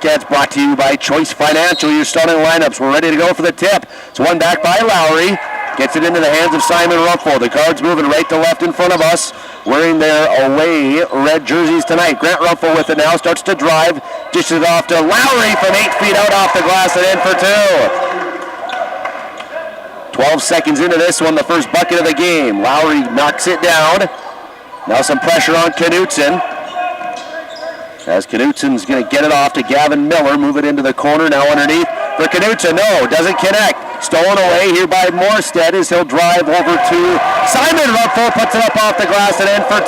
Cats brought to you by Choice Financial. Your starting lineups. We're ready to go for the tip. It's one back by Lowry. Gets it into the hands of Simon Ruffle. The Cards moving right to left in front of us, wearing their away red jerseys tonight. Grant Ruffle with it now, starts to drive, dishes it off to Lowry from 8 feet out off the glass and in for 2. 12 seconds into this one, the first bucket of the game. Lowry knocks it down. Now some pressure on Knutson. As Knutson's going to get it off to Gavin Miller, move it into the corner, now underneath for Knutson. No, doesn't connect. Stolen away here by Morstead as he'll drive over to Simon Ruffle, puts it up off the glass and in for 2.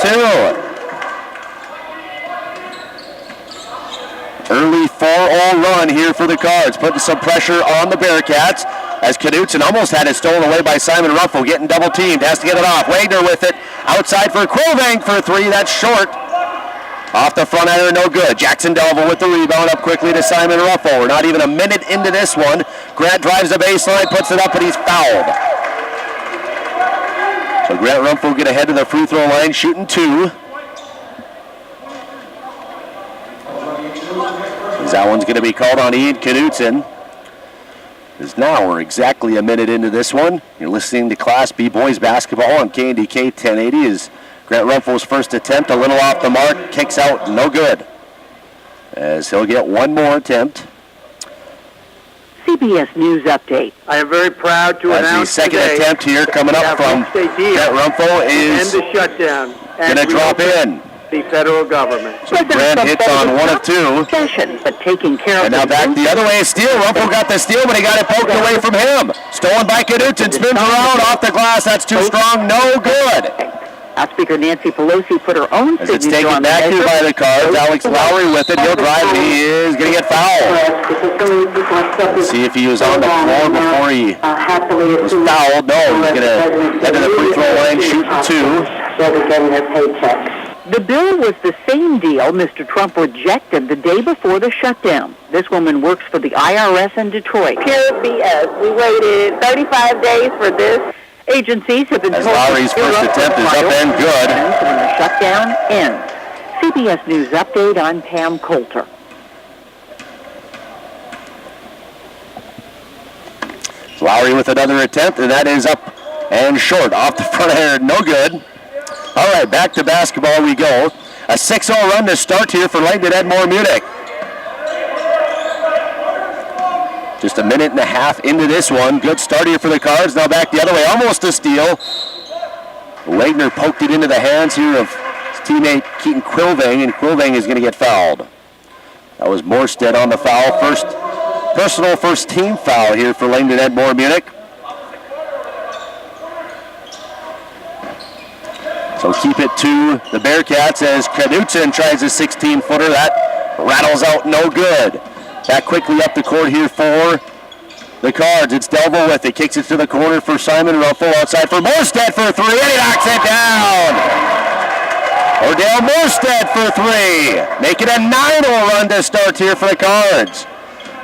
Early 4-0 run here for the Cards, putting some pressure on the Bearcats as Knutson almost had it stolen away by Simon Ruffle, getting double teamed, has to get it off. Wagner with it, outside for Quilvang for 3, that's short. Off the front iron, no good. Jackson Delville with the rebound, up quickly to Simon Ruffle. We're not even a minute into this one. Grant drives the baseline, puts it up, and he's fouled. So Grant Ruffle will get ahead to the free throw line, shooting 2. That one's going to be called on Ian Knutson. As now we're exactly a minute into this one. You're listening to Class B boys basketball on KNDK 1080 as Grant Ruffle's first attempt, a little off the mark, kicks out, no good. As he'll get one more attempt. CBS News Update. I am very proud to announce the second attempt here coming up from Grant Ruffle is end the shutdown. Going to drop in. The federal government. So Grant hits on 1 of 2. But taking care and now back the other way, steal. Ruffle got the steal, but he got it poked away from him. Stolen by Knutson, spins around off the glass. That's too strong, no good. House Speaker Nancy Pelosi put her own signature on the measure. As it's taken back here by the Cards, Alex Lowry with it. He'll drive, and he is going to get fouled. Let's see if he was on the floor before he was fouled. No, he's going to head to the free throw line, shooting 2. The bill was the same deal Mr. Trump rejected the day before the shutdown. This woman works for the IRS in Detroit. Pure BS. We waited 35 days for this. Agencies have been as told Lowry's first attempt is up and good. When the shutdown ends. CBS News Update, I'm Pam Coulter. Lowry with another attempt, and that is up and short. Off the front iron, no good. All right, back to basketball we go. A 6-0 run to start here for Langdon Edmore Munich. Just a minute and a half into this one. Good start here for the Cards. Now back the other way, almost a steal. Wagner poked it into the hands here of his teammate Keaton Quilvang, and Quilvang is going to get fouled. That was Morstead on the foul. First team foul here for Langdon Edmore Munich. So keep it to the Bearcats as Knutson tries a 16-footer. That rattles out, no good. Back quickly up the court here for the Cards. It's Delville with it. Kicks it to the corner for Simon Ruffle. Outside for Morstead for 3, and he knocks it down. Odell Morstead for 3. Making a 9-0 run to start here for the Cards.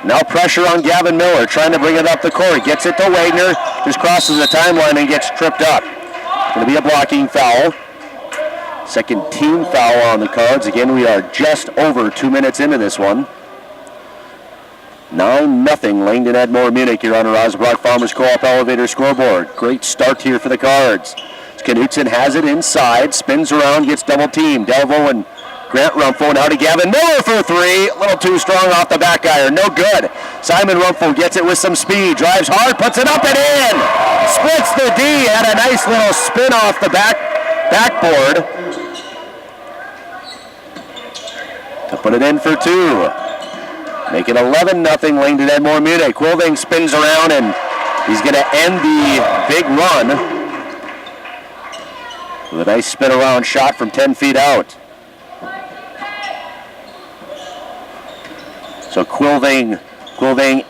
Now pressure on Gavin Miller, trying to bring it up the court. Gets it to Wagner. Just crosses the timeline and gets tripped up. Going to be a blocking foul. Second team foul on the Cards. Again, we are just over 2 minutes into this one. 9-0 Langdon Edmore Munich here on the Rosbrock Farmers Co-op Elevator scoreboard. Great start here for the Cards. Knutson has it inside, spins around, gets double teamed. Delville and Grant Ruffle now to Gavin Miller for 3. A little too strong off the back iron, no good. Simon Ruffle gets it with some speed, drives hard, puts it up and in. Splits the D, had a nice little spin off the backboard. To put it in for 2. Make it 11-0 Langdon Edmore Munich. Quilvang spins around and he's going to end the big run with a nice spin around shot from 10 feet out. So Quilvang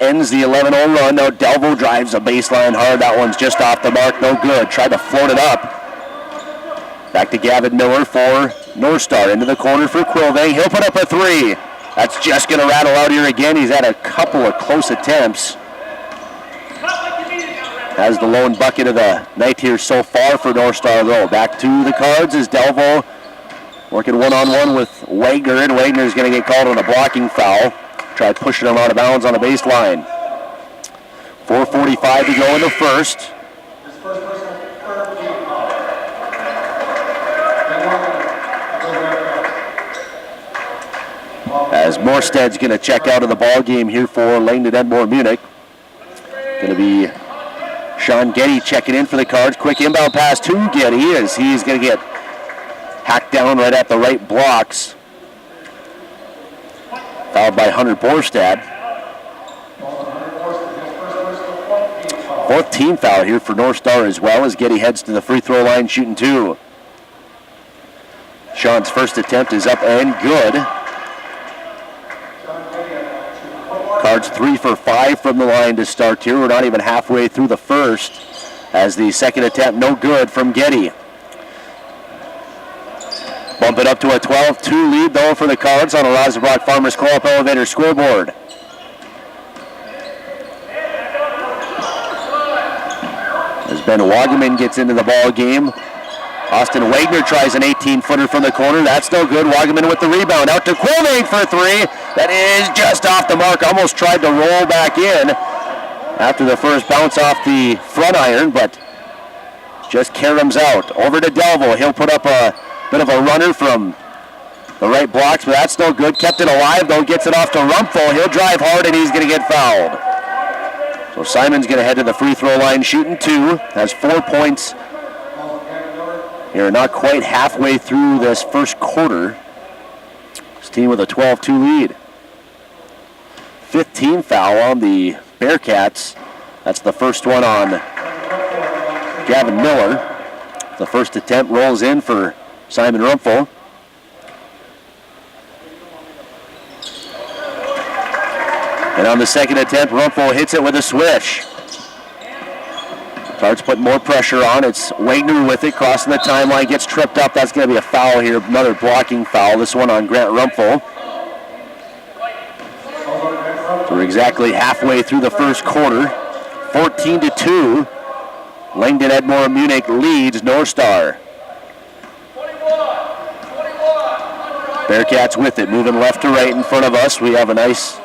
ends the 11-0 run. Now Delville drives a baseline hard. That one's just off the mark, no good. Tried to float it up. Back to Gavin Miller for North Star. Into the corner for Quilvang. He'll put up a 3. That's just going to rattle out here again. He's had a couple of close attempts. Has the lone bucket of the night here so far for North Star, though. Back to the Cards is Delville working one-on-one with Wagner, and Wagner is going to get called on a blocking foul. tried pushing him out of bounds on the baseline. 4:45 to go in the first. As Morsted's going to check out of the ball game here for Langdon Edmore Munich. Going to be Sean Getty checking in for the Cards. Quick inbound pass to Getty as he's going to get hacked down right at the right blocks. Fouled by Hunter Borstad. Fourth team foul here for North Star as well as Getty heads to the free throw line shooting 2. Sean's first attempt is up and good. Cards 3 for 5 from the line to start here. We're not even halfway through the first as the second attempt no good from Getty. Bump it up to a 12-2 lead though for the Cards on a Rosenbrock Farmers Co-op Elevator scoreboard. As Ben Wagaman gets into the ball game, Austin Wagner tries an 18-footer from the corner. That's no good. Wagaman with the rebound. Out to Quilving for 3. That is just off the mark. Almost tried to roll back in after the first bounce off the front iron, but just caroms out. Over to Delville. He'll put up a bit of a runner from the right blocks, but that's no good. Kept it alive, though. Gets it off to Rumpfel. He'll drive hard, and he's going to get fouled. So Simon's going to head to the free throw line shooting 2. Has 4 points. You're not quite halfway through this first quarter. This team with a 12-2 lead. 15 foul on the Bearcats. That's the first one on Gavin Miller. The first attempt rolls in for Simon Rumpfel. And on the second attempt, Rumpfel hits it with a swish. Cards put more pressure on. It's Wagner with it, crossing the timeline, gets tripped up. That's going to be a foul here, another blocking foul. This one on Grant Rumpfel. So we're exactly halfway through the first quarter. 14-2. Langdon Edmore Munich leads North Star. Bearcats with it, moving left to right in front of us. We have a nice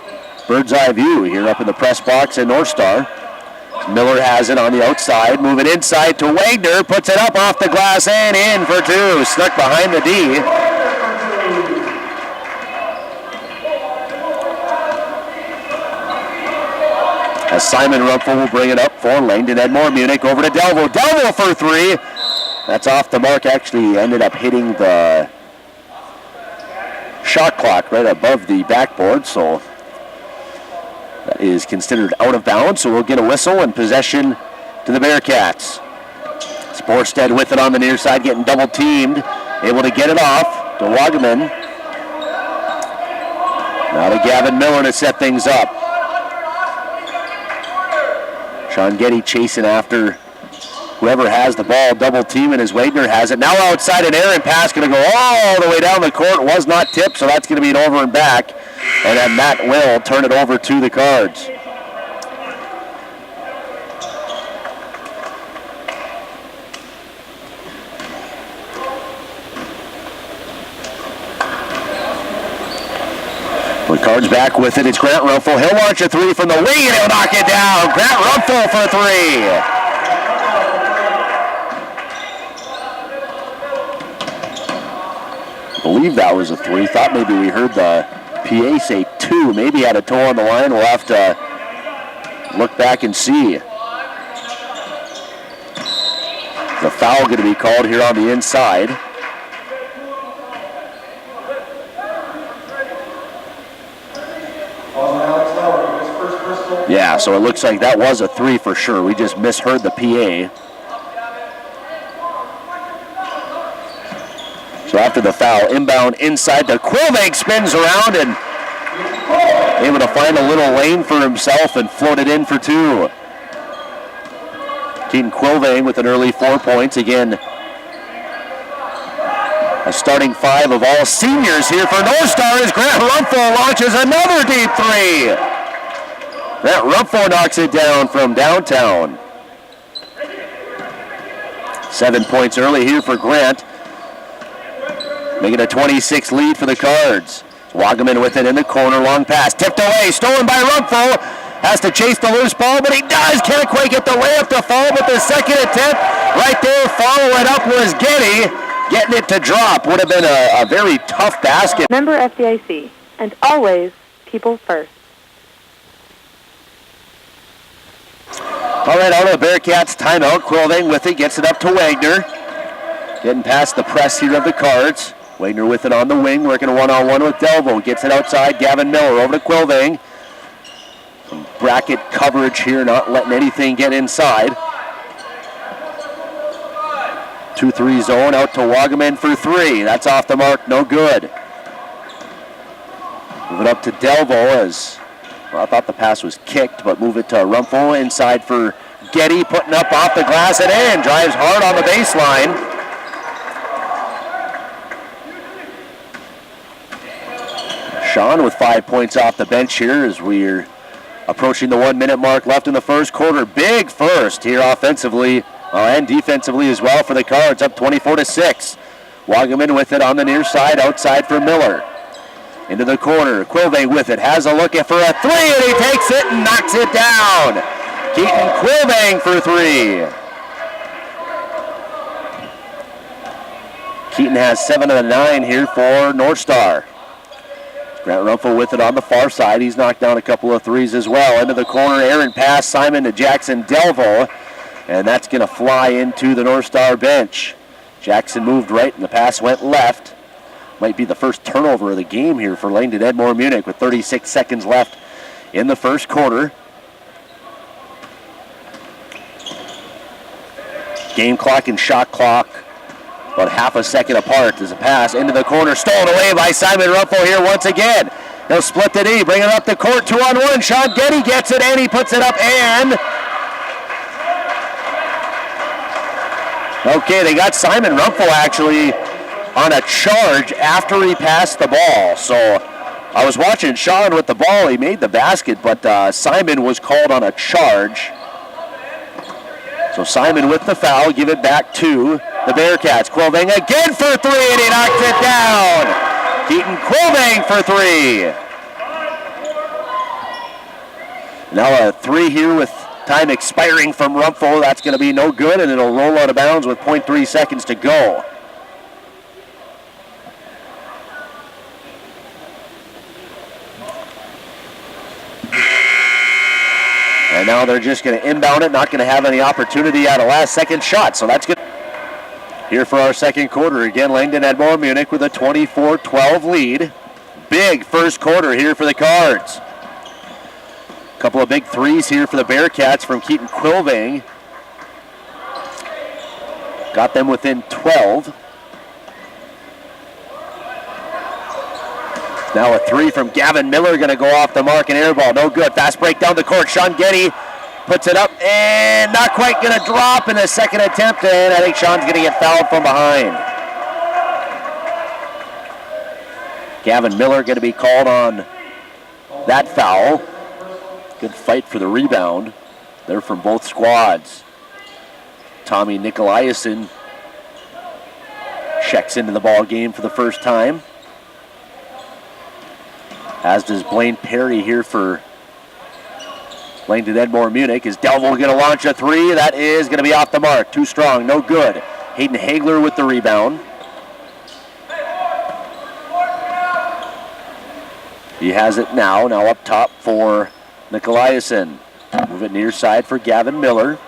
bird's eye view here up in the press box at North Star. Miller has it on the outside, moving inside to Wagner, puts it up off the glass and in for 2. Stuck behind the D. As Simon Rumpfel will bring it up for Langdon Edmore Munich. Over to Delville. Delville for 3. That's off the mark. Actually ended up hitting the shot clock right above the backboard, so that is considered out of bounds, so we'll get a whistle and possession to the Bearcats. Sporstead with it on the near side, getting double teamed. Able to get it off to Wagaman. Now to Gavin Miller to set things up. Sean Getty chasing after whoever has the ball, double teaming as Wagner has it. Now outside, an errant pass going to go all the way down the court. Was not tipped, so that's going to be an over and back. And then Matt will turn it over to the Cards. The Cards back with it. It's Grant Rumpfel. He'll launch a 3 from the wing and he'll knock it down. Grant Rumpfel for 3. I believe that was a 3. Thought maybe we heard the PA say 2. Maybe had a toe on the line. We'll have to look back and see. The foul going to be called here on the inside. Yeah, so it looks like that was a 3 for sure. We just misheard the PA. So after the foul, inbound inside to Quilving, spins around and able to find a little lane for himself and float it in for 2. Keaton Quilving with an early 4 points. Again, a starting 5 of all seniors here for North Star as Grant Rumpfel launches another deep 3. Grant Rumpfel knocks it down from downtown. 7 points early here for Grant. Making a 26 lead for the Cards. Wagaman with it in the corner, long pass, tipped away, stolen by Rumpfo. Has to chase the loose ball, but he does. Can't quite get the layup to fall, but the second attempt right there, follow it up was Getty. Getting it to drop would have been a very tough basket. Member FDIC, and always people first. All right, out of the Bearcats timeout. Quilving with it, gets it up to Wagner. Getting past the press here of the Cards. Wagner with it on the wing, working one-on-one with Delvo. Gets it outside, Gavin Miller over to Quilving. Some bracket coverage here, not letting anything get inside. 2-3 zone out to Wagaman for three. That's off the mark, no good. Move it up to Delvo as, well, I thought the pass was kicked, but move it to Rumpfo inside for Getty, putting up off the glass and in. Drives hard on the baseline. Sean with 5 points off the bench here as we're approaching the 1 minute mark left in the first quarter. Big first here offensively and defensively as well for the Cards, up 24-6. Wagaman with it on the near side, outside for Miller. Into the corner, Quilving with it, has a look for a three, and he takes it and knocks it down. Keaton Quilving for three. Keaton has 7 of the 9 here for North Star. Grant Rumpfo with it on the far side. He's knocked down a couple of threes as well. Into the corner, Aaron pass, Simon to Jackson Delvo. And that's going to fly into the North Star bench. Jackson moved right and the pass went left. Might be the first turnover of the game here for Langdon Edmore Munich with 36 seconds left in the first quarter. Game clock and shot clock about half a second apart as a pass into the corner, stolen away by Simon Rumpfo here once again. He'll split the D, bring it up the court, 2-on-1. Sean Getty gets it and he puts it up and... Okay, they got Simon Rumpfo actually on a charge after he passed the ball. So I was watching Sean with the ball. He made the basket, but Simon was called on a charge. So Simon with the foul, give it back to the Bearcats. Quilving again for three, and he knocks it down. Keaton Quilving for three. Now a three here with time expiring from Rumpfo. That's going to be no good, and it'll roll out of bounds with 0.3 seconds to go. And now they're just going to inbound it, not going to have any opportunity at a last-second shot, so that's good. Here for our second quarter, again, Langdon Edmore Munich with a 24-12 lead. Big first quarter here for the Cards. Couple of big threes here for the Bearcats from Keaton Quilving. Got them within 12. Now a three from Gavin Miller going to go off the mark and air ball. No good. Fast break down the court. Sean Getty puts it up and not quite going to drop in the second attempt. And I think Sean's going to get fouled from behind. Gavin Miller going to be called on that foul. Good fight for the rebound. They're from both squads. Tommy Nikolaisen checks into the ball game for the first time. As does Blaine Perry here for Langdon Edmore Munich. Is Delvo going to launch a three? That is going to be off the mark. Too strong, no good. Hayden Hagler with the rebound. He has it now up top for Nikolaisen. Move it near side for Gavin Miller.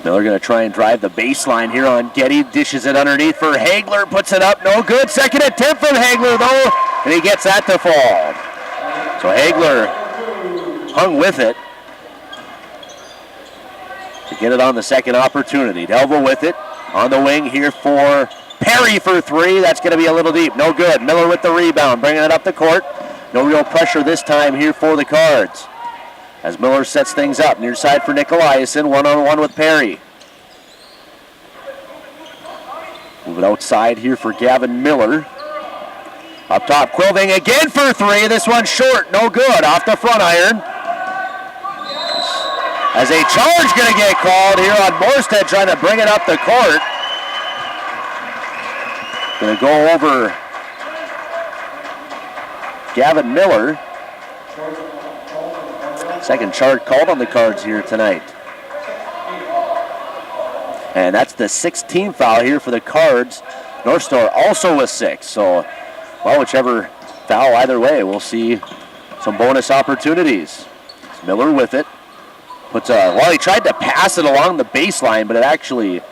Miller going to try and drive the baseline here on Getty. Dishes it underneath for Hagler. Puts it up. No good. Second attempt from Hagler, though. And he gets that to fall. So Hagler hung with it to get it on the second opportunity. Delvo with it on the wing here for Perry for three. That's going to be a little deep. No good. Miller with the rebound. Bringing it up the court. No real pressure this time here for the Cards. As Miller sets things up, near side for Nikolaisen, one-on-one with Perry. Move it outside here for Gavin Miller. Up top, Quilving again for three. This one short, no good, off the front iron. As a charge going to get called here on Morstead, trying to bring it up the court. Going to go over Gavin Miller. Second chart called on the Cards here tonight. And that's the 16th foul here for the Cards. North Star also with 6. So, well, whichever foul either way, we'll see some bonus opportunities. It's Miller with it. He tried to pass it along the baseline, but it actually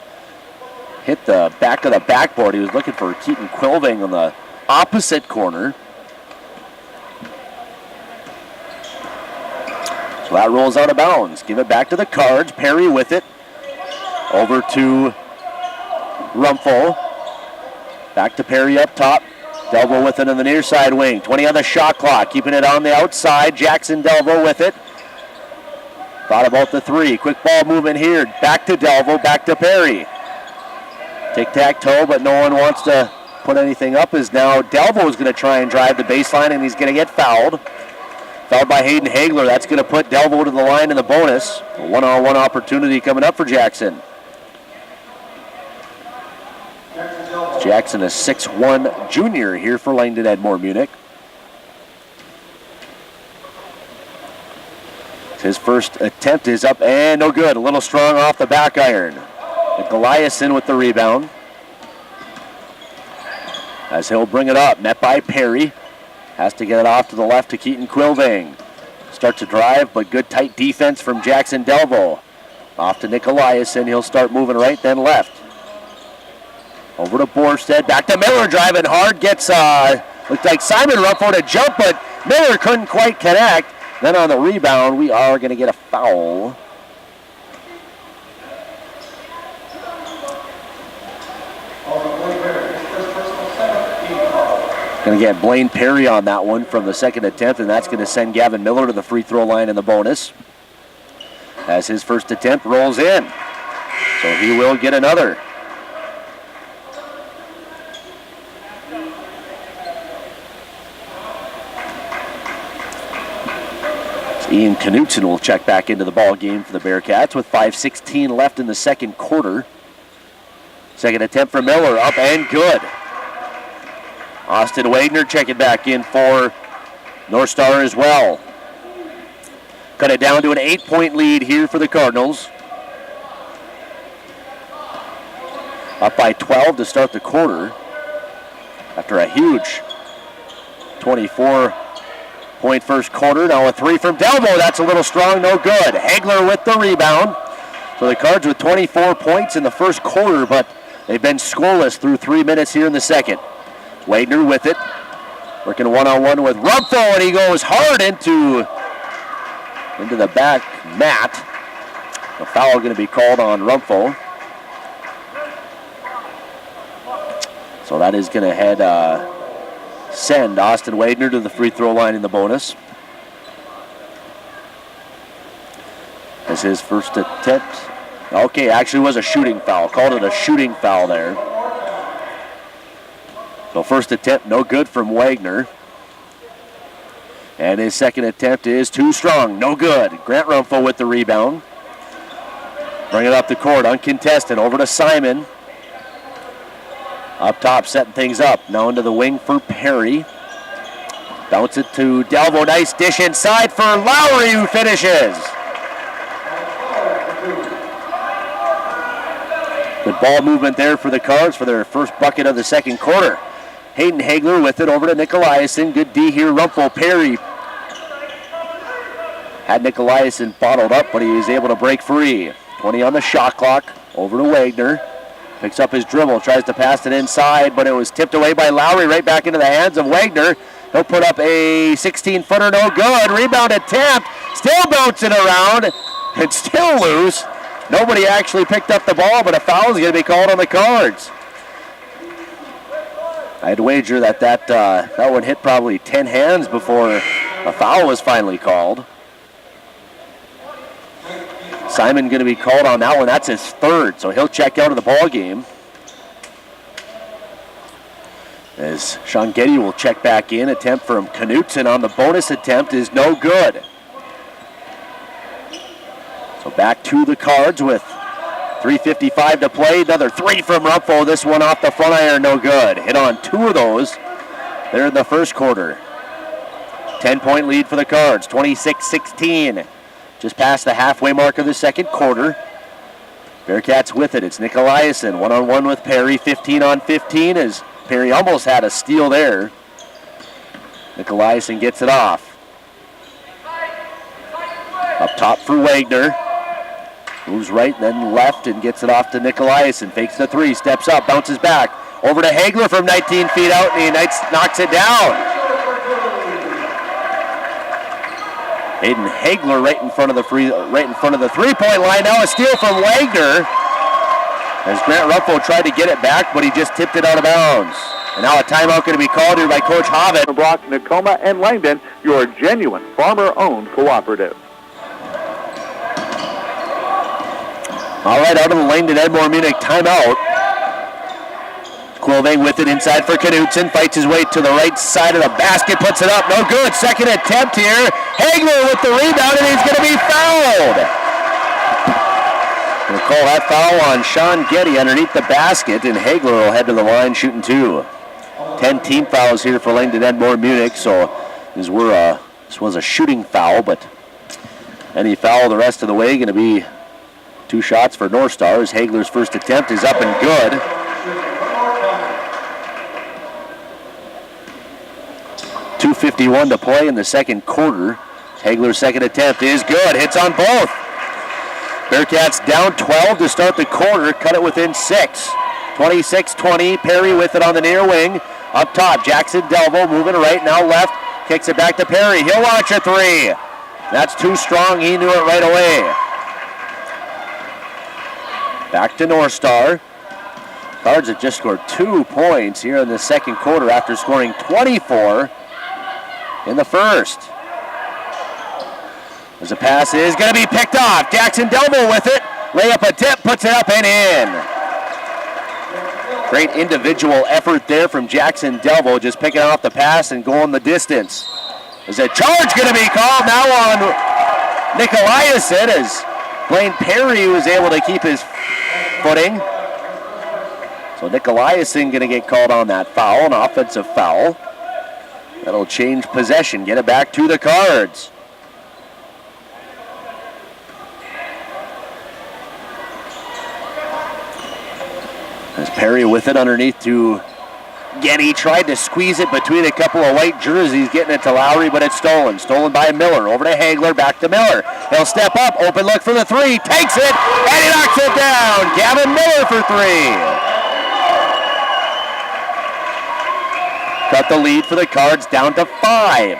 hit the back of the backboard. He was looking for Keaton Quilving on the opposite corner. So that rolls out of bounds. Give it back to the Cards. Perry with it. Over to Rumpel. Back to Perry up top. Delville with it on the near side wing. 20 on the shot clock. Keeping it on the outside. Jackson Delville with it. Thought about the 3. Quick ball movement here. Back to Delville. Back to Perry. Tic-tac-toe, but no one wants to put anything up as now Delville is going to try and drive the baseline, and he's going to get fouled. Fouled by Hayden Hagler. That's going to put Delville to the line in the bonus. A one-on-one opportunity coming up for Jackson. Jackson, a 6'1 junior here for Langdon Edmore Munich. His first attempt is up and no good. A little strong off the back iron. Goliason with the rebound. As he'll bring it up, met by Perry. Has to get it off to the left to Keaton Quilving. Start to drive, but good tight defense from Jackson Delville. Off to Goliason. He'll start moving right, then left. Over to Borstead. Back to Miller, driving hard. Gets, looked like Simon Rumpel to jump, but Miller couldn't quite connect. Then on the rebound, we are going to get a foul. Going to get Blaine Perry on that one from the second attempt, and that's going to send Gavin Miller to the free throw line in the bonus. As his first attempt rolls in. So he will get another. Ian Knutson will check back into the ball game for the Bearcats with 5:16 left in the second quarter. Second attempt for Miller, up and good. Austin Wagner checking back in for North Star as well. Cut it down to an 8-point lead here for the Cardinals. Up by 12 to start the quarter after a huge 24-point first quarter. Now a 3 from Delville. That's a little strong, no good. Hagler with the rebound. So the Cards with 24 points in the first quarter, but they've been scoreless through 3 minutes here in the second. Wagner with it. Working one-on-one with Rumpel, and he goes hard into the back mat. A foul going to be called on Rumpel. So that is going to send Austin Wagner to the free throw line in the bonus. As his first attempt. Okay, actually was a shooting foul. Called it a shooting foul there. So first attempt, no good from Wagner. And his second attempt is too strong, no good. Grant Rumpel with the rebound. Bring it up the court, uncontested, over to Simon. Up top, setting things up. Now into the wing for Perry. Bounce it to Delville, nice dish inside for Lowry, who finishes. Good ball movement there for the Cards for their first bucket of the second quarter. Hayden Hagler with it over to Goliason. Good D here. Rumpel, Perry. Had Goliason bottled up, but he was able to break free. 20 on the shot clock. Over to Wagner. Picks up his dribble. Tries to pass it inside, but it was tipped away by Lowry right back into the hands of Wagner. He'll put up a 16-footer. No good. Rebound attempt. Still bouncing around. And still loose. Nobody actually picked up the ball, but a foul is going to be called on the Cards. I'd wager that one hit probably 10 hands before a foul was finally called. Simon going to be called on that one. That's his third, so he'll check out of the ball game. As Sean Getty will check back in. Attempt from Knutson on the bonus attempt is no good. So back to the Cards with 3:55 to play. Another three from Rumpel. This one off the front iron, no good. Hit on two of those there in the first quarter. 10-point lead for the Cards, 26-16. Just past the halfway mark of the second quarter. Bearcats with it. It's Nicolaisen one-on-one with Perry, 15-on-15, as Perry almost had a steal there. Nicolaisen gets it off. Up top for Wagner. Moves right, then left, and gets it off to Nicolaisen. Fakes the three, steps up, bounces back. Over to Hagler from 19 feet out, and he knocks it down. Aiden Hagler right in front of the three-point line. Now a steal from Wagner. As Grant Rumpel tried to get it back, but he just tipped it out of bounds. And now a timeout going to be called here by Coach Hobbit. Brock, Nakoma, and Langdon, your genuine farmer-owned cooperative. All right, out of the Langdon Edmore Munich timeout. Quilving with it inside for Knudsen. Fights his way to the right side of the basket. Puts it up. No good. Second attempt here. Hagler with the rebound, and he's going to be fouled. We'll call that foul on Sean Getty underneath the basket, and Hagler will head to the line shooting two. 10 team fouls here for Langdon Edmore Munich, so this was a shooting foul, but any foul the rest of the way going to be two shots for North Stars. Hagler's first attempt is up and good. .251 to play in the second quarter. Hagler's second attempt is good. Hits on both. Bearcats down 12 to start the quarter. Cut it within 6. 26-20. Perry with it on the near wing. Up top, Jackson Delvo moving right, now left. Kicks it back to Perry. He'll launch a three. That's too strong. He knew it right away. Back to North Star. Cards have just scored 2 points here in the second quarter after scoring 24 in the first. As the pass is going to be picked off. Jackson Delvo with it. Layup attempt, puts it up and in. Great individual effort there from Jackson Delvo, just picking off the pass and going the distance. Is a charge going to be called now on Nicolaisen as Blaine Perry was able to keep his footing. So Nicolaisen going to get called on that foul, an offensive foul. That'll change possession, get it back to the Cards. As Perry with it underneath to Getty, tried to squeeze it between a couple of white jerseys, getting it to Lowry, but it's stolen. Stolen by Miller, over to Hagler, back to Miller. He'll step up, open look for the three, takes it, and he knocks it down. Gavin Miller for three. Cut the lead for the Cards down to 5.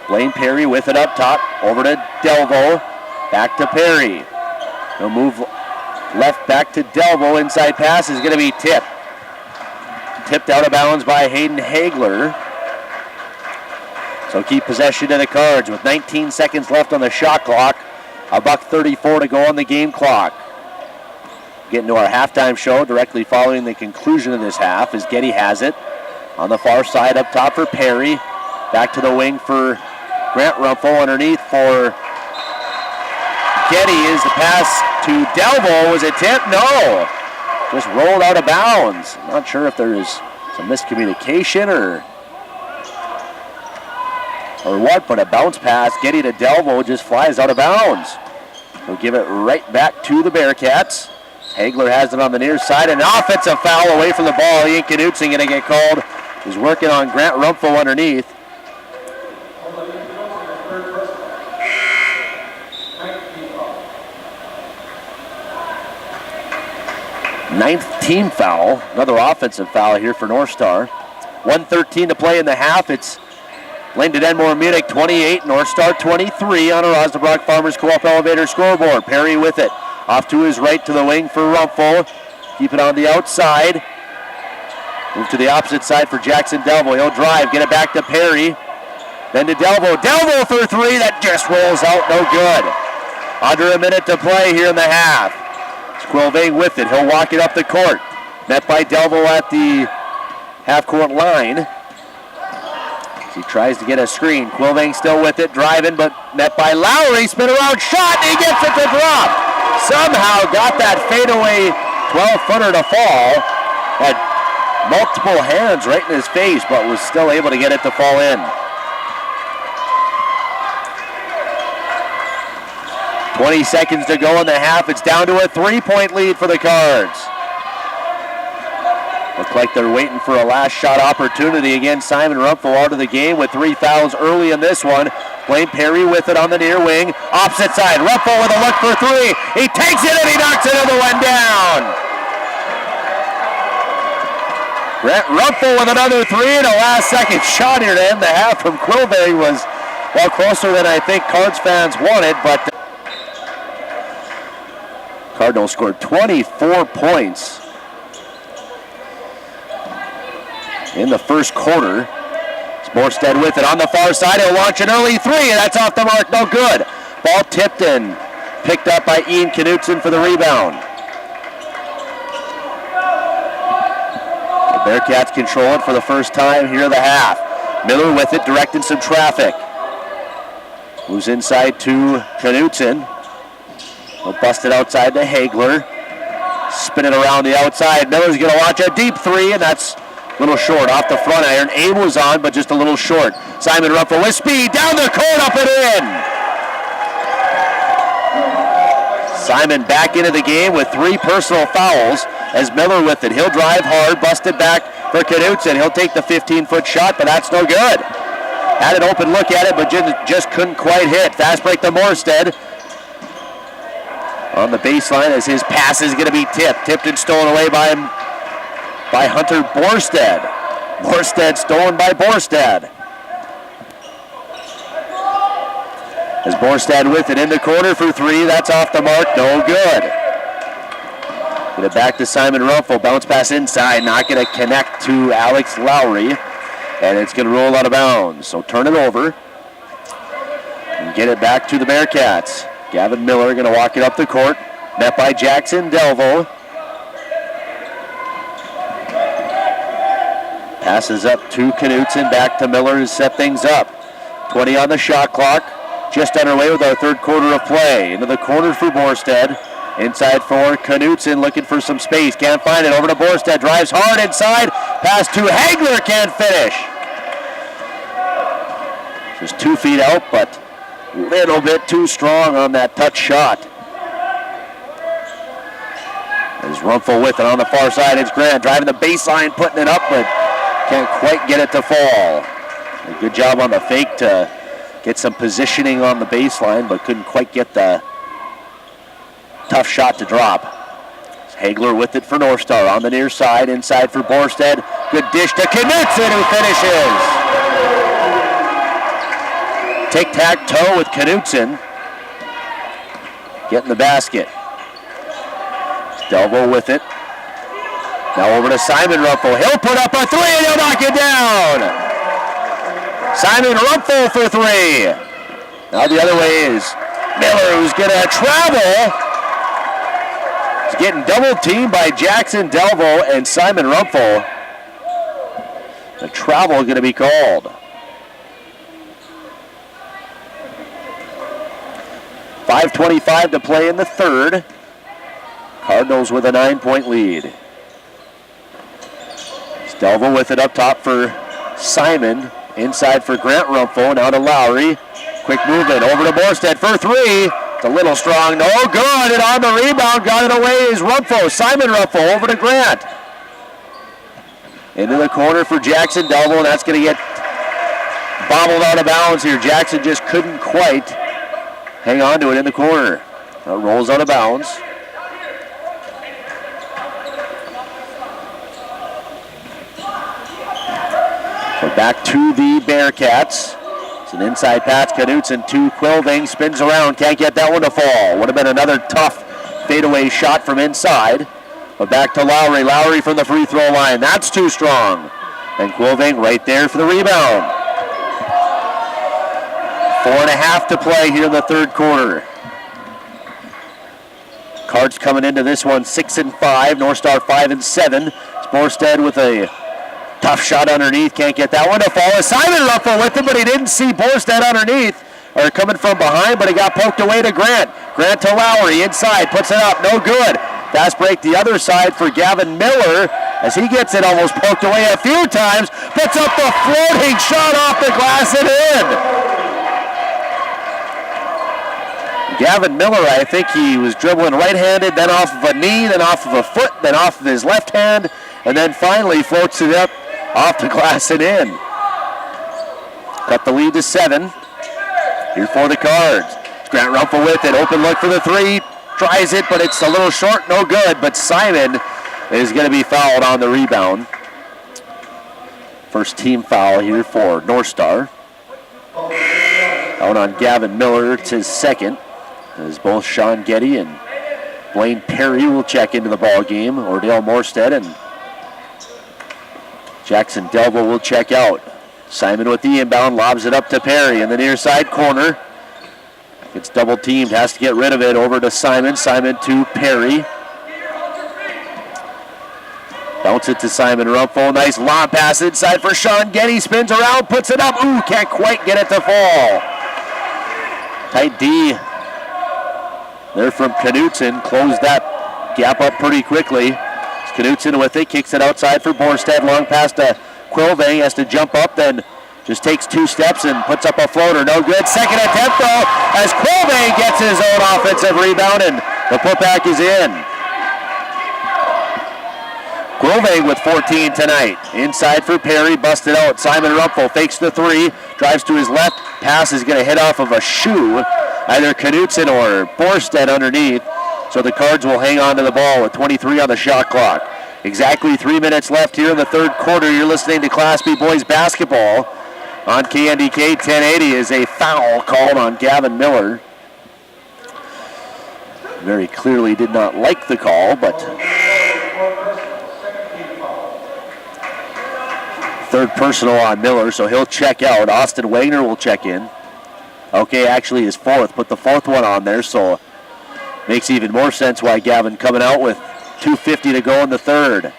Blaine Perry with it up top, over to Delvo, back to Perry. He'll move left back to Delvo, inside pass is going to be tipped. Tipped out of bounds by Hayden Hagler. So keep possession of the Cards with 19 seconds left on the shot clock. $1:34 to go on the game clock. Getting to our halftime show directly following the conclusion of this half as Getty has it. On the far side up top for Perry. Back to the wing for Grant Rumpel. Underneath for Getty is the pass to Delvo. Was it tipped? No. Just rolled out of bounds. I'm not sure if there's some miscommunication or what, but a bounce pass, Getty to Delvo, just flies out of bounds. We'll give it right back to the Bearcats. Hagler has it on the near side. An offensive foul away from the ball. Ian Knudsen going to get called. He's working on Grant Rumpel underneath. Ninth team foul, another offensive foul here for North Star. 1:13 to play in the half. It's Langdon Edmore Munich 28, North Star 23 on a Osnabrück Farmers Co-op Elevator scoreboard. Perry with it, off to his right to the wing for Rumpel. Keep it on the outside. Move to the opposite side for Jackson Delvo. He'll drive, get it back to Perry. Then to Delvo. Delvo for three, that just rolls out, no good. Under a minute to play here in the half. Quilving with it. He'll walk it up the court. Met by Delvo at the half-court line. He tries to get a screen. Quilving still with it, driving, but met by Lowry. Spin around shot, and he gets it to drop. somehow got that fadeaway 12-footer to fall. Had multiple hands right in his face, but was still able to get it to fall in. 20 seconds to go in the half. It's down to a 3-point lead for the Cards. Look like they're waiting for a last shot opportunity. Again, Simon Rumpel out of the game with 3 fouls early in this one. Blaine Perry with it on the near wing. Opposite side, Rumpel with a look for 3. He takes it and he knocks another one down. Brent Rumpel with another 3 and a last-second shot here to end the half from Quillvay was, well, closer than I think Cards fans wanted, but Cardinals scored 24 points in the first quarter. Morstead with it on the far side. He'll launch an early 3, and that's off the mark. No good. Ball tipped and picked up by Ian Knutson for the rebound. The Bearcats control it for the first time here in the half. Miller with it, directing some traffic. Moves inside to Knutson. He'll bust it outside to Hagler. Spin it around the outside. Miller's going to launch a deep 3, and that's a little short off the front iron. Aim was on, but just a little short. Simon Rumpel with speed, down the court, up and in. Simon back into the game with 3 personal fouls as Miller with it. He'll drive hard, bust it back for Knutson. He'll take the 15-foot shot, but that's no good. Had an open look at it, but just couldn't quite hit. Fast break to Morstead. On the baseline as his pass is going to be tipped and stolen away by Hunter Borstead. Borstead stolen by Borstead. As Borstead with it in the corner for 3, that's off the mark, no good. Get it back to Simon Rumpel, bounce pass inside, not going to connect to Alex Lowry, and it's going to roll out of bounds. So turn it over and get it back to the Bearcats. Gavin Miller going to walk it up the court, met by Jackson Delvo. Passes up to Knutson, back to Miller to set things up. 20 on the shot clock, just underway with our third quarter of play. Into the corner for Borstead, inside for Knutson, looking for some space, can't find it, over to Borstead, drives hard inside, pass to Hagler, can't finish. Just 2 feet out, but a little bit too strong on that touch shot. There's Rumpel with it on the far side. It's Grant driving the baseline, putting it up, but can't quite get it to fall. A good job on the fake to get some positioning on the baseline, but couldn't quite get the tough shot to drop. Hagler with it for North Star on the near side, inside for Borstead. Good dish to Knutson, who finishes. Tic-tac-toe with Knutson. Getting the basket. Delvo with it. Now over to Simon Rumpel. He'll put up a 3 and he'll knock it down. Simon Rumpel for 3. Now the other way is Miller, who's going to travel. He's getting double teamed by Jackson Delvo and Simon Rumpel. The travel going to be called. 5:25 to play in the third. Cardinals with a 9-point lead. Delvo with it up top for Simon. Inside for Grant Rumpel. Now to Lowry. Quick movement over to Borstead for 3. It's a little strong. No good. And on the rebound, got it away is Rumpel. Simon Rumpel over to Grant. Into the corner for Jackson Delvo, and that's going to get bobbled out of bounds here. Jackson just couldn't quite hang on to it in the corner. It rolls out of bounds. So back to the Bearcats. It's an inside pass. Knutson to Quillving. Spins around. Can't get that one to fall. Would have been another tough fadeaway shot from inside. But back to Lowry. Lowry from the free throw line. That's too strong. And Quillving right there for the rebound. 4.5 to play here in the third quarter. Cards coming into this one 6-5. North Star 5-7. Borstead with a tough shot underneath. Can't get that one to fall. Simon Rumpel with him, but he didn't see Borstead underneath or coming from behind, but he got poked away to Grant. Grant to Lowry, inside, puts it up, no good. Fast break the other side for Gavin Miller as he gets it almost poked away a few times, puts up the floating shot off the glass and in. Gavin Miller, I think he was dribbling right-handed, then off of a knee, then off of a foot, then off of his left hand, and then finally floats it up off the glass and in. Cut the lead to 7. Here for the Cards. Grant Rumpel with it, open look for the 3, tries it, but it's a little short, no good, but Simon is going to be fouled on the rebound. First team foul here for North Star. Out on Gavin Miller, it's his second, as both Sean Getty and Blaine Perry will check into the ball game. Ordell Morstead and Jackson Delbo will check out. Simon with the inbound, lobs it up to Perry in the near side corner. Gets double teamed, has to get rid of it. Over to Simon, Simon to Perry. Bounce it to Simon Rumpel. Nice lob pass inside for Sean Getty. Spins around, puts it up. Ooh, can't quite get it to fall. Tight D there from Knutson. Closed that gap up pretty quickly. Knutson with it, kicks it outside for Borstead. Long pass to Quilvang, has to jump up, then just takes 2 steps and puts up a floater. No good. Second attempt though, as Quilvang gets his own offensive rebound and the putback is in. Quilvang with 14 tonight. Inside for Perry, busted out. Simon Rumpel fakes the 3, drives to his left. Pass is going to hit off of a shoe, either Knutson or Borstead underneath. So the Cards will hang on to the ball with 23 on the shot clock. Exactly 3 minutes left here in the third quarter. You're listening to Class B Boys Basketball on KNDK 1080. Is a foul called on Gavin Miller. Very clearly did not like the call, but third personal on Miller, so he'll check out. Austin Wagner will check in. Okay, actually his 4th, put the 4th one on there, so makes even more sense why Gavin coming out with 2:50 to go in the third.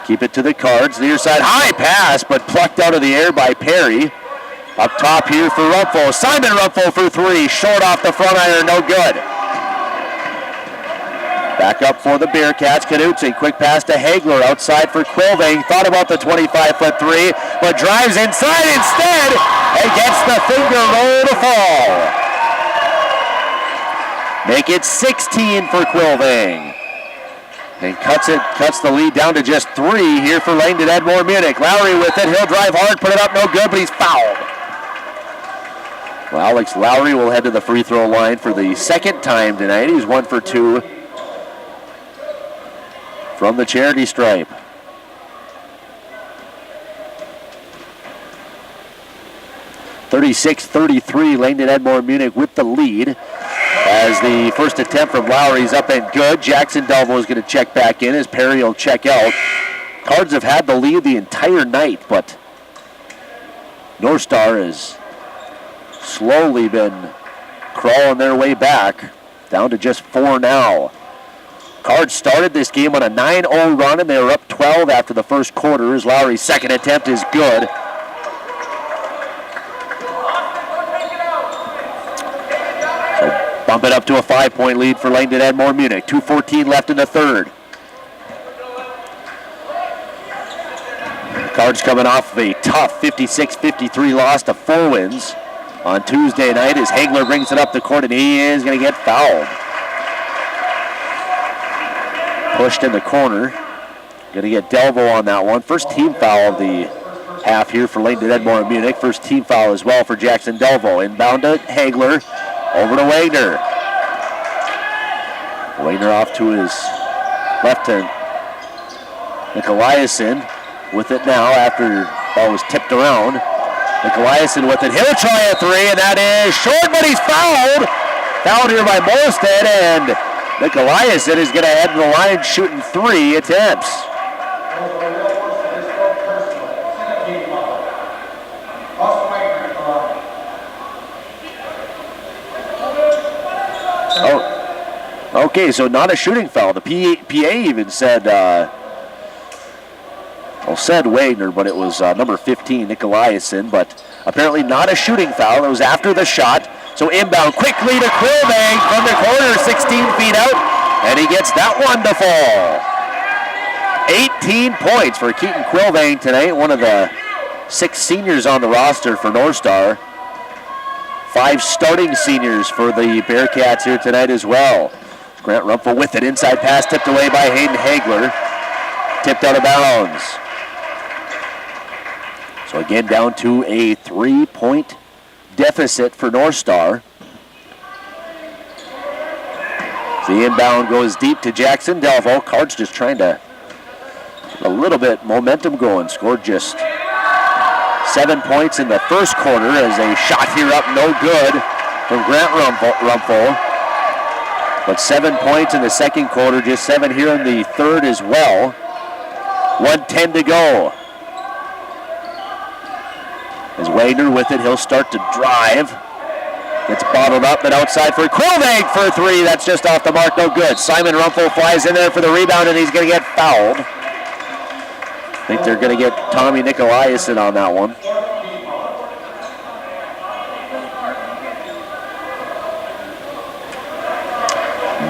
Keep it to the Cards. Near side, high pass, but plucked out of the air by Perry. Up top here for Rumpel. Simon Rumpel for 3. Short off the front iron, no good. Back up for the Bearcats. Knutson, quick pass to Hagler. Outside for Quilvang. Thought about the 25-foot 3, but drives inside instead and gets the finger roll to fall. Make it 16 for Quilvang. And cuts the lead down to just 3 here for Langdon Edmore Munich. Lowry with it. He'll drive hard, put it up, no good, but he's fouled. Well, Alex Lowry will head to the free throw line for the second time tonight. He's 1 for 2 from the charity stripe. (36-33), Langdon Edmore Munich with the lead. As the first attempt from Lowry's up and good. Jackson Delvo is going to check back in as Perry will check out. Cards have had the lead the entire night, but North Star has slowly been crawling their way back, down to just 4 now. Cards started this game on a 9-0 run, and they were up 12 after the first quarter, as Lowry's second attempt is good. Bump it up to a 5-point lead for Langdon Edmore Munich. 2:14 left in the third. Cards coming off of a tough 56-53 loss to Four Winds on Tuesday night as Hagler brings it up the court and he is going to get fouled. Pushed in the corner. Going to get Delvo on that one. First team foul of the half here for Langdon Edmore Munich. First team foul as well for Jackson Delvo. Inbound to Hagler. Over to Wagner. Wagner off to his left to Nicolaisen with it now after the ball was tipped around. Nicolaisen with it. He'll try a 3, and that is short, but he's fouled. Fouled here by Morstead, and Nicolaisen is going to head to the line shooting 3 attempts. Okay, so not a shooting foul. The PA even said, said Wagner, but it was number 15, Nicolaisen. But apparently not a shooting foul. It was after the shot. So inbound quickly to Quillvang from the corner, 16 feet out, and he gets that one to fall. 18 points for Keaton Quillvang tonight, one of the 6 seniors on the roster for North Star. 5 starting seniors for the Bearcats here tonight as well. Grant Rumpel with it, inside pass tipped away by Hayden Hagler. Tipped out of bounds. So again down to a 3-point deficit for North Star. The inbound goes deep to Jackson Delvo. Cards just trying to get a little bit momentum going. Scored just 7 points in the first quarter as a shot here up no good from Grant Rumpel. But 7 points in the second quarter, just 7 here in the third as well. 1:10 to go. As Wagner with it, he'll start to drive. Gets bottled up, but outside for Quillvang for 3. That's just off the mark, no good. Simon Rumpel flies in there for the rebound, and he's going to get fouled. I think they're going to get Tommy Nicolaisen on that one.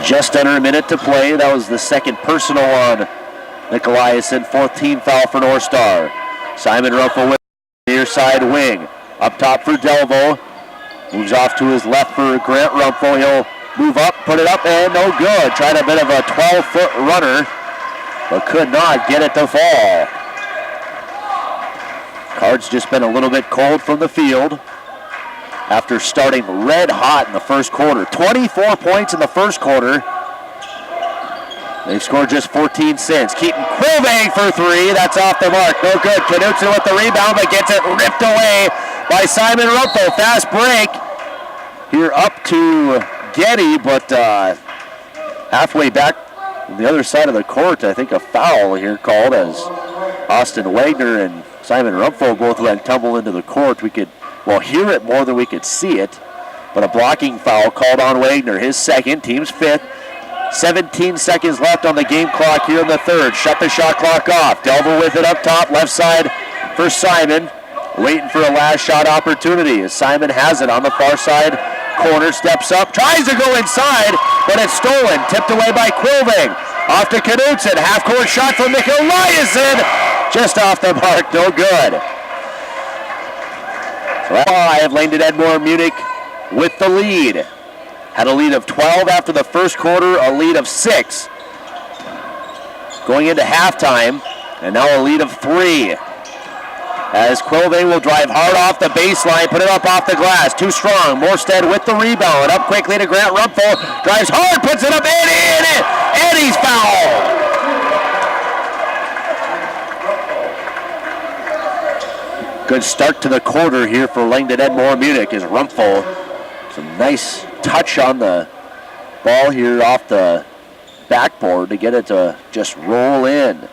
Just under a minute to play. That was the second personal on Nicolaisen. 4th team foul for North Star. Simon Rumpel with the near side wing. Up top for Delvo. Moves off to his left for Grant Rumpel. He'll move up, put it up, and no good. Tried a bit of a 12-foot runner, but could not get it to fall. Cards just been a little bit cold from the field after starting red hot in the first quarter. 24 points in the first quarter. They've scored just 14 since. Keaton Quillvang for 3. That's off the mark. No good. Knutson with the rebound, but gets it ripped away by Simon Rumpel. Fast break here up to Getty, but halfway back on the other side of the court, I think a foul here called as Austin Wagner and Simon Rumpel both went tumble into the court. We could, hear it more than we could see it, but a blocking foul called on Wagner. His second, team's 5th. 17 seconds left on the game clock here in the third. Shut the shot clock off. Delver with it up top, left side for Simon. Waiting for a last shot opportunity as Simon has it on the far side corner, steps up, tries to go inside, but it's stolen. Tipped away by Quillvang. Off to Knutson. Half-court shot from Nicolaisen. Just off the mark, no good. So 5, Langdon Edmore Munich with the lead. Had a lead of 12 after the first quarter, a lead of 6 going into halftime, and now a lead of 3. As Quillvang will drive hard off the baseline, put it up off the glass, too strong. Morstead with the rebound, up quickly to Grant Rumpel, drives hard, puts it up, and he's fouled. Good start to the quarter here for Langdon Edmore Munich as Rumpel, some nice touch on the ball here off the backboard to get it to just roll in.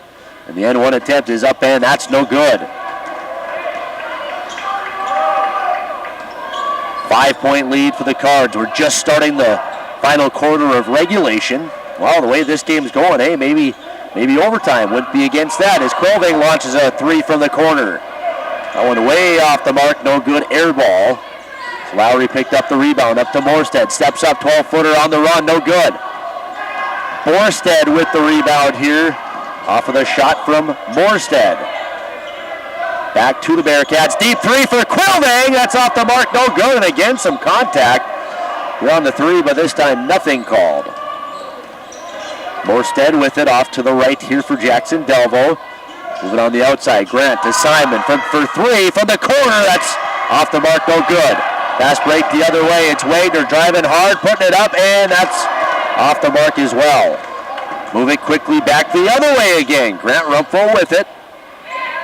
And the end one attempt is up and that's no good. 5-point lead for the Cards. We're just starting the final quarter of regulation. Well, the way this game's going, maybe overtime wouldn't be against that as Quillvang launches a 3 from the corner. That one way off the mark, no good, air ball. Lowry picked up the rebound, up to Morstead. Steps up, 12-footer on the run, no good. Morstead with the rebound here, off of the shot from Morstead. Back to the Bearcats, deep 3 for Quillvang. That's off the mark, no good. And again, some contact. We're on the 3, but this time nothing called. Morstead with it off to the right here for Jackson Delvo. Moving on the outside, Grant to Simon for 3 from the corner. That's off the mark, no good. Fast break the other way. It's Wagner driving hard, putting it up, and that's off the mark as well. Moving quickly back the other way again. Grant Rumpel with it.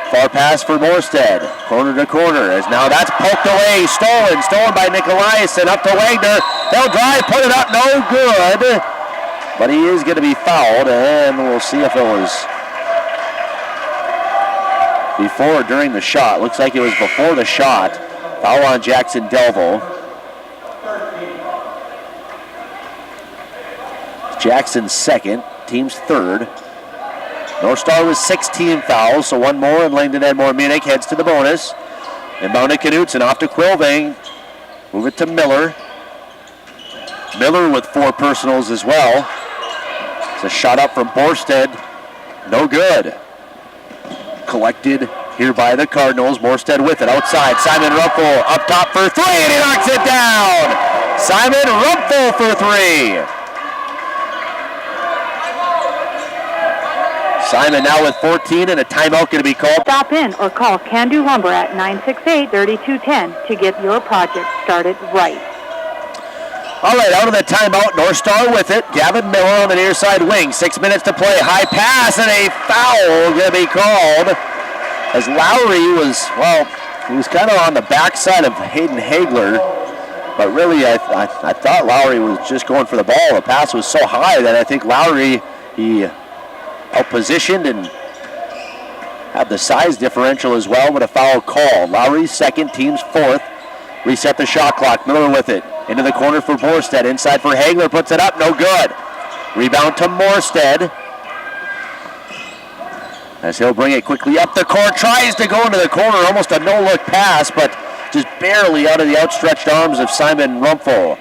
Far pass for Morstead. Corner to corner. As now that's poked away. Stolen by Nicolaisen. Up to Wagner. They'll drive, put it up, no good. But he is going to be fouled, and we'll see if it was before or during the shot. Looks like it was before the shot. Foul on Jackson Delvo. Jackson's second, team's third. North Star with 16 fouls, so one more, and Langdon Edmore Munich heads to the bonus. Inbound to Knutson, off to Quillvang. Move it to Miller. Miller with 4 personals as well. It's a shot up from Borstead. No good. Collected here by the Cardinals. Borstead with it outside. Simon Rumpel up top for 3, and he knocks it down. Simon Rumpel for 3. Simon now with 14, and a timeout going to be called. Stop in or call Can-Do Lumber at 968-3210 to get your project started right. All right, out of the timeout, North Star with it. Gavin Miller on the near side wing. 6 minutes to play. High pass and a foul going to be called. As Lowry was, well, he was kind of on the backside of Hayden Hagler. But really, I thought Lowry was just going for the ball. The pass was so high that I think Lowry, he out-positioned and had the size differential as well, but a foul call. Lowry's second, team's 4th. Reset the shot clock. Miller with it. Into the corner for Borstead. Inside for Hagler. Puts it up. No good. Rebound to Morstead. As he'll bring it quickly up the court. Tries to go into the corner. Almost a no-look pass, but just barely out of the outstretched arms of Simon Rumpel.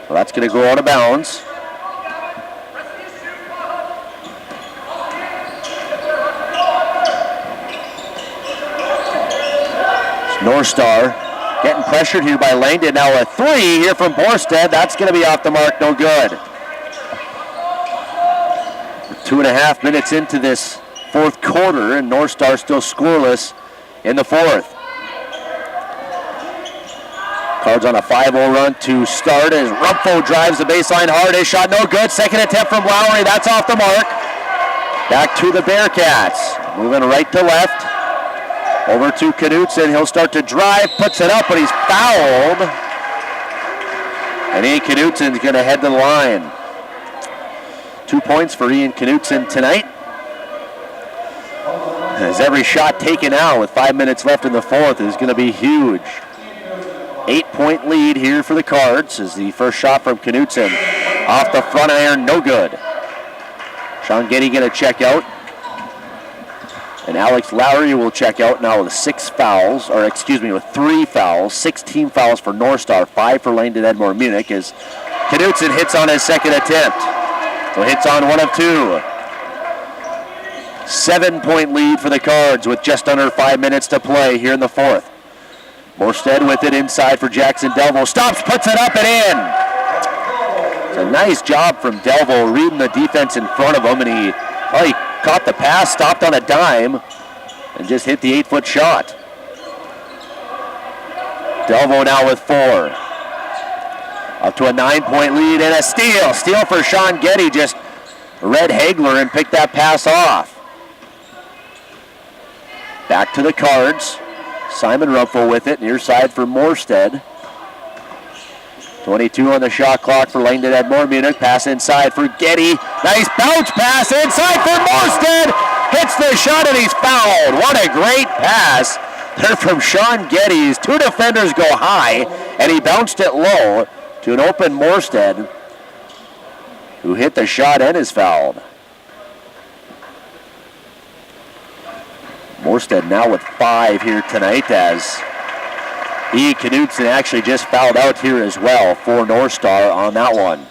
Well, that's going to go out of bounds. North Star getting pressured here by Langdon. Now a 3 here from Borstead. That's going to be off the mark. No good. 2.5 minutes into this 4th quarter, and North Star still scoreless in the 4th. Cards on a 5-0 run to start as Rumpel drives the baseline hard. His shot no good. Second attempt from Lowry. That's off the mark. Back to the Bearcats. Moving right to left. Over to Knutson. He'll start to drive. Puts it up, but he's fouled. And Ian Knutson's going to head to the line. 2 points for Ian Knutson tonight. As every shot taken out with 5 minutes left in the 4th is going to be huge. 8-point lead here for the Cards as the first shot from Knutson. Off the front iron, no good. Sean Getty going to check out. And Alex Lowry will check out now with 3 fouls. 16 fouls for North Star, 5 for Langdon Edmore Munich as Knutson hits on his second attempt. So hits on 1 of 2. 7-point lead for the Cards with just under 5 minutes to play here in the 4th. Morstead with it inside for Jackson Delville. Stops, puts it up and in. It's a nice job from Delville reading the defense in front of him, and he caught the pass, stopped on a dime, and just hit the 8-foot shot. Delville now with 4. Up to a 9-point lead and a steal. Steal for Sean Getty, just read Hagler and picked that pass off. Back to the Cards. Simon Rumpel with it, near side for Morstead. 22 on the shot clock for Langdon Edmore Munich. Pass inside for Getty. Nice bounce pass inside for Morstead. Hits the shot and he's fouled. What a great pass there from Sean Getty. 2 defenders go high and he bounced it low to an open Morstead, who hit the shot and is fouled. Morstead now with 5 here tonight as E. Knutson actually just fouled out here as well for North Star on that one.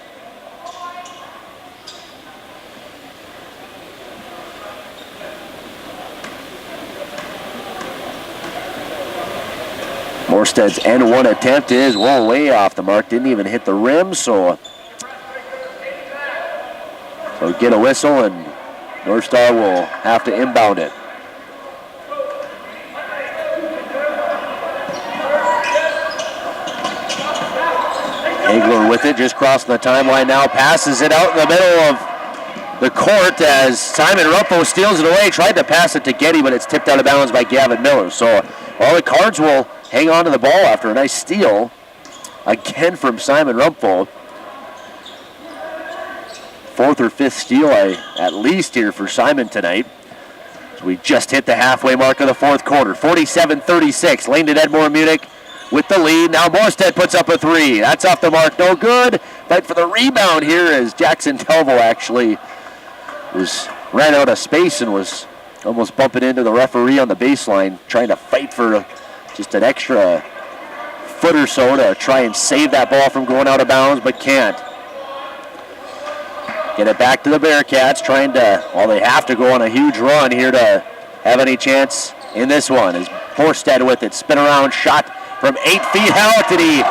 Morstead's end one attempt is way off the mark. Didn't even hit the rim, so get a whistle and North Star will have to inbound it. Hagler with it, just crossing the timeline now, passes it out in the middle of the court as Simon Rumpel steals it away, tried to pass it to Getty, but it's tipped out of bounds by Gavin Miller. So, the Cards will hang on to the ball after a nice steal, again from Simon Rumpel. 4th or 5th steal at least here for Simon tonight. So we just hit the halfway mark of the 4th quarter. 47-36, Langdon Edmore Munich with the lead. Now Morstead puts up a 3. That's off the mark, no good. Fight for the rebound here as Jackson Delville actually ran out of space and was almost bumping into the referee on the baseline, trying to fight for just an extra foot or so to try and save that ball from going out of bounds, but can't. Get it back to the Bearcats, trying to, well, they have to go on a huge run here to have any chance in this one. As Morstead with it, spin around shot from 8 feet out, and he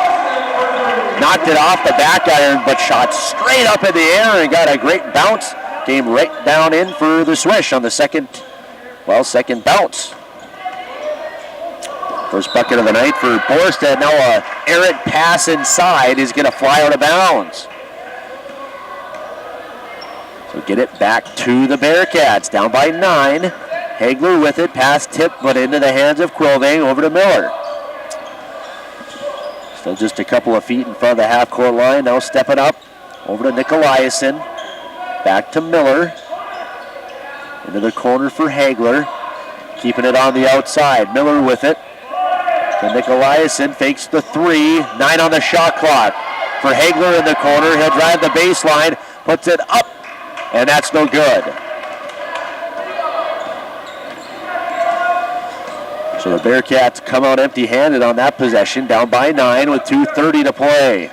knocked it off the back iron, but shot straight up in the air and got a great bounce. Came right down in for the swish on the second bounce. First bucket of the night for Morstead. Now a errant pass inside is going to fly out of bounds. So get it back to the Bearcats, down by 9. Hagler with it, pass tipped, but into the hands of Quilving, over to Miller. Still just a couple of feet in front of the half-court line. Now stepping up, over to Nicolaisen. Back to Miller. Into the corner for Hagler. Keeping it on the outside. Miller with it. To Nicolaisen, fakes the 3. 9 on the shot clock. For Hagler in the corner, he'll drive the baseline, puts it up, and that's no good. So the Bearcats come out empty-handed on that possession, down by 9 with 2:30 to play.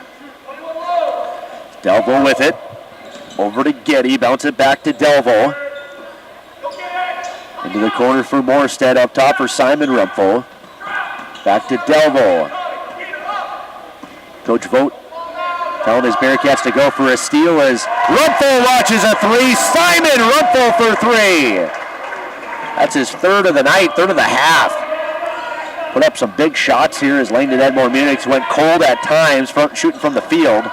Delvo with it. Over to Getty, bounce it back to Delvo. Into the corner for Morstead, up top for Simon Rumpel. Back to Delvo. Coach Vogt telling his Bearcats to go for a steal as Rumpel launches a 3. Simon Rumpel for 3. That's his third of the night, third of the half. Put up some big shots here as Langdon Edmore Munich went cold at times, shooting from the field.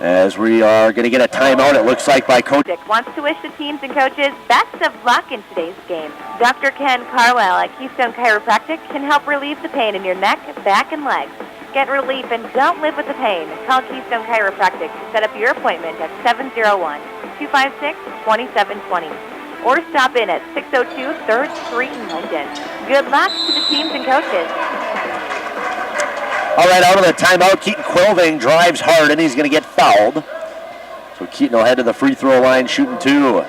As we are going to get a timeout, it looks like, by Coach. Wants to wish the teams and coaches best of luck in today's game. Dr. Ken Carwell at Keystone Chiropractic can help relieve the pain in your neck, back, and legs. Get relief and don't live with the pain. Call Keystone Chiropractic to set up your appointment at 701-256-2720. Or stop in at 602 3rd Street in Langdon. Good luck to the teams and coaches. All right, out of the timeout, Keaton Quilving drives hard, and he's going to get fouled. So Keaton will head to the free throw line, shooting 2.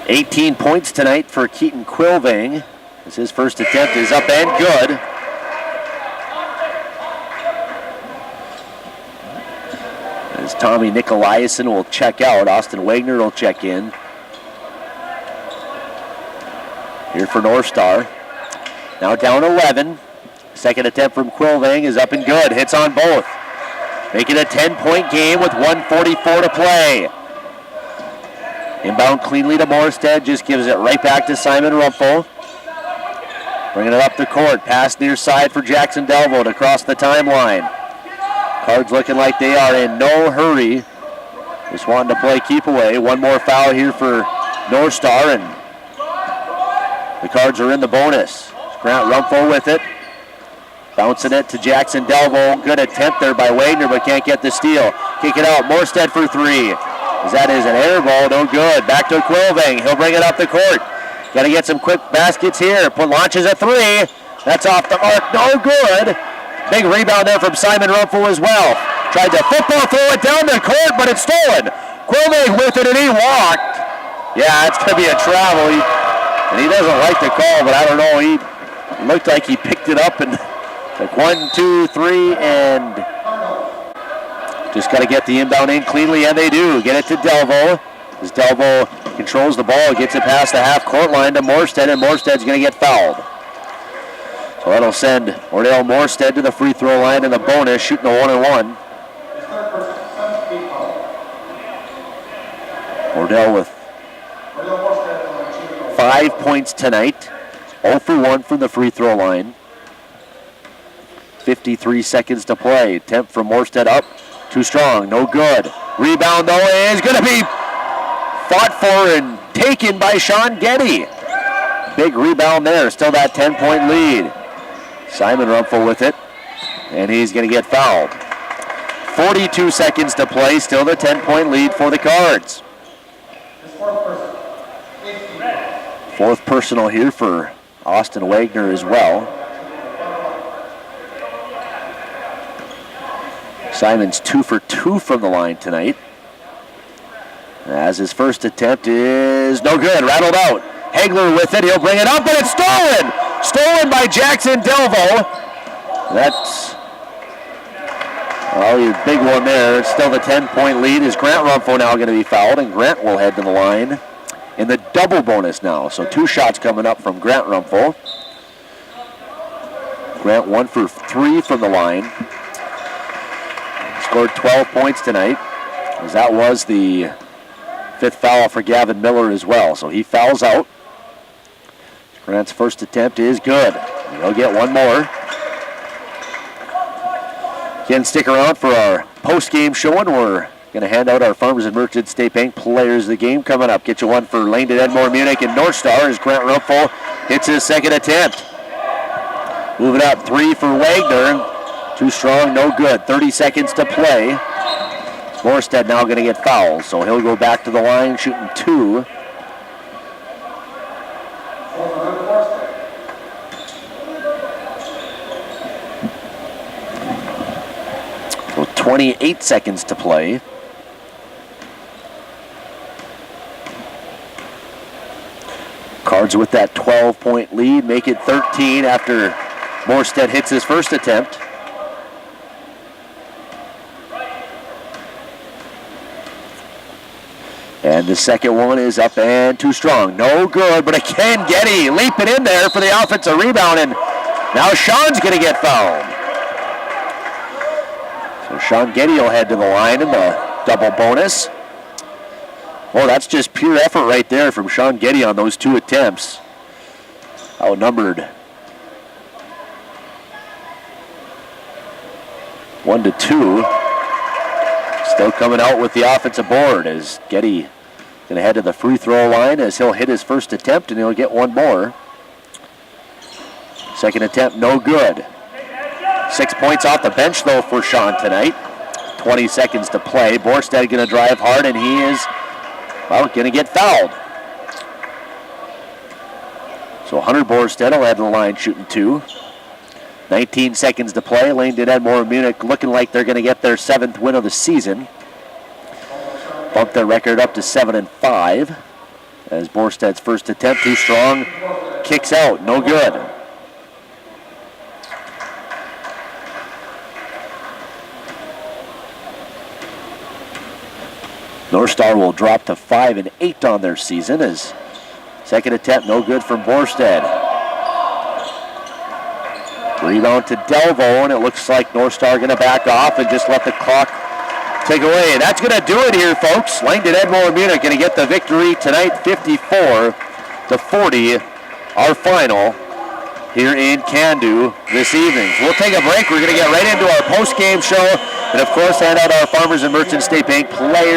$18 points tonight for Keaton Quilving, as his first attempt is up and good. As Tommy Nicolaisen will check out, Austin Wagner will check in. Here for North Star. Now down 11. Second attempt from Quilving is up and good. Hits on both. Make it a 10-point game with 1:44 to play. Inbound cleanly to Morstead. Just gives it right back to Simon Rumpel. Bringing it up the court. Pass near side for Jackson Delvo to cross the timeline. Cards looking like they are in no hurry. Just wanting to play keep away. One more foul here for North Star, and the Cards are in the bonus. Grant Rumpel with it. Bouncing it to Jackson Delvo. Good attempt there by Wagner, but can't get the steal. Kick it out. Morstead for 3. As that is an air ball. No good. Back to Quilving. He'll bring it up the court. Got to get some quick baskets here. Launches a 3. That's off the mark. No good. Big rebound there from Simon Rumpel as well. Tried to football throw it down the court, but it's stolen. Quilving with it, and he walked. Yeah, it's going to be a travel. And he doesn't like the call, but I don't know. He looked like he picked it up and took 1, 2, 3, and just got to get the inbound in cleanly, and they do. Get it to Delvo. As Delvo controls the ball, gets it past the half-court line to Morstead, and Morstead's going to get fouled. So that'll send Ordell Morstead to the free throw line in the bonus, shooting a 1-and-1. Ordell with 5 points tonight. 0 for 1 from the free throw line. 53 seconds to play. Attempt from Morstead up. Too strong. No good. Rebound, though, is going to be fought for and taken by Sean Getty. Big rebound there. Still that 10-point lead. Simon Rumpel with it. And he's going to get fouled. 42 seconds to play. Still the 10-point lead for the Cards. Fourth personal here for Austin Wagner as well. Simon's 2 for 2 from the line tonight. As his first attempt is no good, rattled out. Hagler with it. He'll bring it up, but it's stolen. Stolen by Jackson Delvo. That's your big one there. It's still the 10-point lead. Is Grant Rumpho now going to be fouled, and Grant will head to the line in the double bonus now. So 2 shots coming up from Grant Rumpho. Grant 1 for 3 from the line. Scored 12 points tonight, as that was the 5th foul for Gavin Miller as well. So he fouls out. Grant's first attempt is good. He'll get one more. Again, stick around for our post-game showing. We're going to hand out our Farmers and Merchants State Bank Players of the Game coming up. Get you one for Langdon, Edmore, Munich, and North Star as Grant Rumpho hits his second attempt. Moving up, 3 for Wagner. Too strong, no good. 30 seconds to play. Morstead now going to get fouled, so he'll go back to the line shooting 2. So 28 seconds to play. Cards with that 12-point lead make it 13 after Morstead hits his first attempt. And the second one is up and too strong. No good, but again, Getty leaping in there for the offensive rebound, and now Sean's going to get fouled. So Sean Getty will head to the line in the double bonus. Oh, that's just pure effort right there from Sean Getty on those 2 attempts. Outnumbered 1-2. Still coming out with the offensive board as Getty going to head to the free throw line as he'll hit his first attempt, and he'll get one more. Second attempt, no good. 6 points off the bench, though, for Sean tonight. 20 seconds to play. Borstead going to drive hard, and he is, going to get fouled. So Hunter Borstead will head to the line shooting 2. 19 seconds to play. Langdon, Edmore, and Munich looking like they're going to get their 7th win of the season. Bump their record up to 7-5. As Borsted's first attempt, too strong, kicks out, no good. North Star will drop to 5-8 on their season as second attempt, no good from Borstead. Rebound to Delvo, and it looks like North Star going to back off and just let the clock take away. And that's going to do it here, folks. Langdon, Edmore, and Munich going to get the victory tonight, 54-40, our final here in Candu this evening. So we'll take a break. We're going to get right into our post-game show and, of course, hand out our Farmers and Merchants State Bank Players